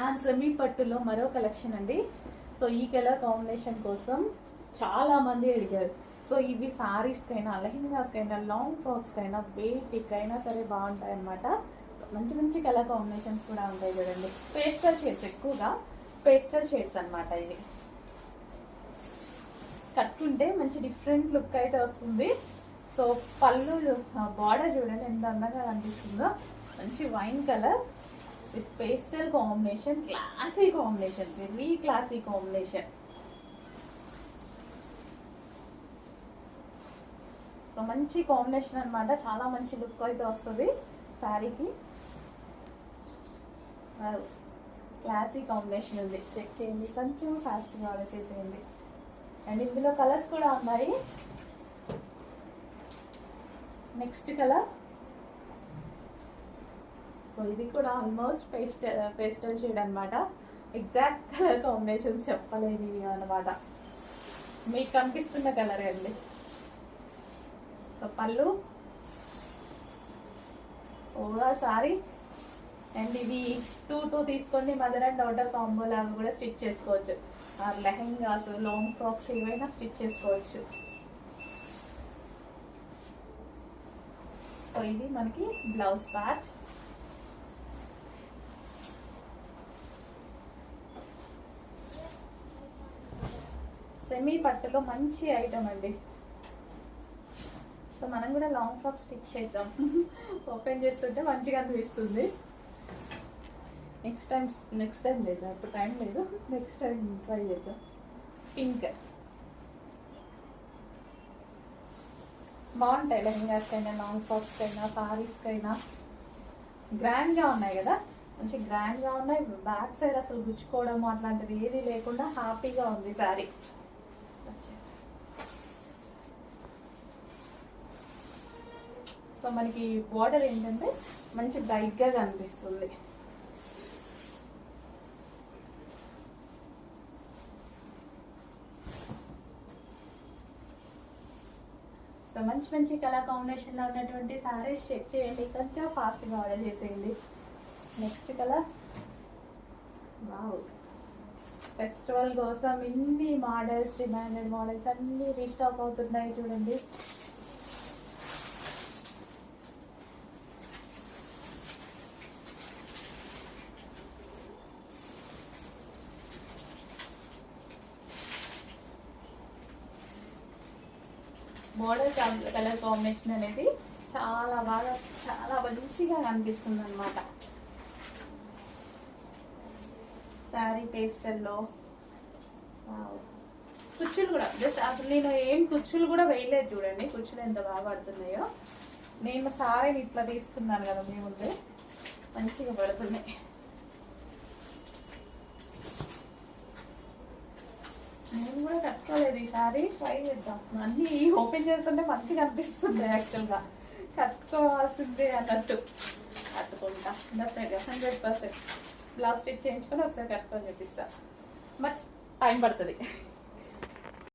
And semi పట్టులో మరో collection అండి. సో ఈ కలర్ కాంబినేషన్ కోసం చాలా మంది అడిగారు. సో ఇవి సారీస్కైనా, లెహెంగాస్కైనా, లాంగ్ ఫ్రాక్స్కైనా, బేటికైనా సరే బాగుంటాయి అన్నమాట. సో మంచి మంచి కలర్ కాంబినేషన్స్ కూడా ఉంటాయి చూడండి. పేస్టల్ షేడ్స్, ఎక్కువగా పేస్టల్ షేడ్స్ అనమాట. ఇది కట్టుకుంటే మంచి డిఫరెంట్ లుక్ అయితే వస్తుంది. సో పళ్ళు బార్డర్ చూడండి ఎంత అందంగా కనిపిస్తుందో. మంచి wine colour with pastel combination, classy combination, very classy combination. So మంచి కాంబినేషన్ అనమాట. చాలా మంచి లుక్ అయితే వస్తుంది శారీకి. క్లాసీ కాంబినేషన్ ఉంది. చెక్ చేయండి, కొంచెం ఫాస్ట్గా ఆర్డర్ చేసేయండి. అండ్ ఇందులో కలర్స్ కూడా ఉన్నాయి. నెక్స్ట్ కలర్, సో ఇది కూడా ఆల్మోస్ట్ పేస్టల్ షేడ్ అనమాట. ఎగ్జాక్ట్ కలర్ కాంబినేషన్స్ చెప్పలేనివి అనమాట. మీకు కనిపిస్తున్న కలర్ అండి. సో పళ్ళు, ఓవరాల్ సారీ. అండ్ ఇవి 2 తీసుకోండి, మదర్ అండ్ డాటర్ కాంబో లాగా కూడా స్టిచ్ చేసుకోవచ్చు. లెహెంగాస్, లాంగ్ ఫ్రాక్స్ ఏవైనా స్టిచ్ చేసుకోవచ్చు. సో ఇది మనకి బ్లౌజ్ పార్ట్. సెమీ పట్టులో మంచి ఐటమ్ అండి. సో మనం కూడా లాంగ్ ఫ్రాక్ స్టిచ్ చేద్దాం. ఓపెన్ చేస్తుంటే మంచిగా అనిపిస్తుంది. నెక్స్ట్ టైం లేదు, అప్పుడు టైం లేదు. నెక్స్ట్ టైం ట్రై చేద్దాం. పింక్ బాగుంటాయి. లెహెంగాస్కైనా, లాంగ్ ఫ్రాక్స్కైనా, సారీస్కైనా గ్రాండ్గా ఉన్నాయి కదా, మంచి గ్రాండ్గా ఉన్నాయి. బ్యాక్ సైడ్ అసలు గుచ్చుకోవడం అట్లాంటిది ఏది లేకుండా హ్యాపీగా ఉంది సారీ. సో మనకి బార్డర్ ఏంటంటే మంచి బ్రైట్గా కనిపిస్తుంది. సో మంచి మంచి కలర్ కాంబినేషన్లో ఉన్నటువంటి సారీస్ చెక్ చేయండి, కొంచెం ఫాస్ట్గా ఆర్డర్ చేసేయండి. నెక్స్ట్ కలర్, వావ్, ఫెస్టివల్ కోసం ఇన్ని మోడల్స్, డిమాండెడ్ మోడల్స్ అన్నీ రీస్టాక్ అవుతున్నాయి చూడండి. మోడల్ కలర్ కాంబినేషన్ అనేది చాలా బాగా, చాలా మంచిగా కనిపిస్తుంది అనమాట. శారీ పేస్టల్లో కుచ్చులు కూడా జస్ట్ అసలు నేను ఏం కుచ్చులు కూడా వేయలేదు చూడండి. కుచ్చులు ఎంత బాగా పడుతున్నాయో. నేను సారీని ఇట్లా తీసుకున్నాను కదా మీ ముందే, మంచిగా పడుతున్నాయి. నేను కూడా కట్టుకోలేదు ఈ సారీ, ట్రై చేద్దాం. అన్నీ ఓపెన్ చేస్తుంటే మంచిగా అనిపిస్తుంది. యాక్చువల్గా కట్టుకోవాల్సిందే అన్నట్టు కట్టుకుంటా. 100% బ్లౌజ్ స్టిచ్ చేయించుకొని ఒకసారి కట్టుకొని చూపిస్తా. బట్ టైం పడుతుంది.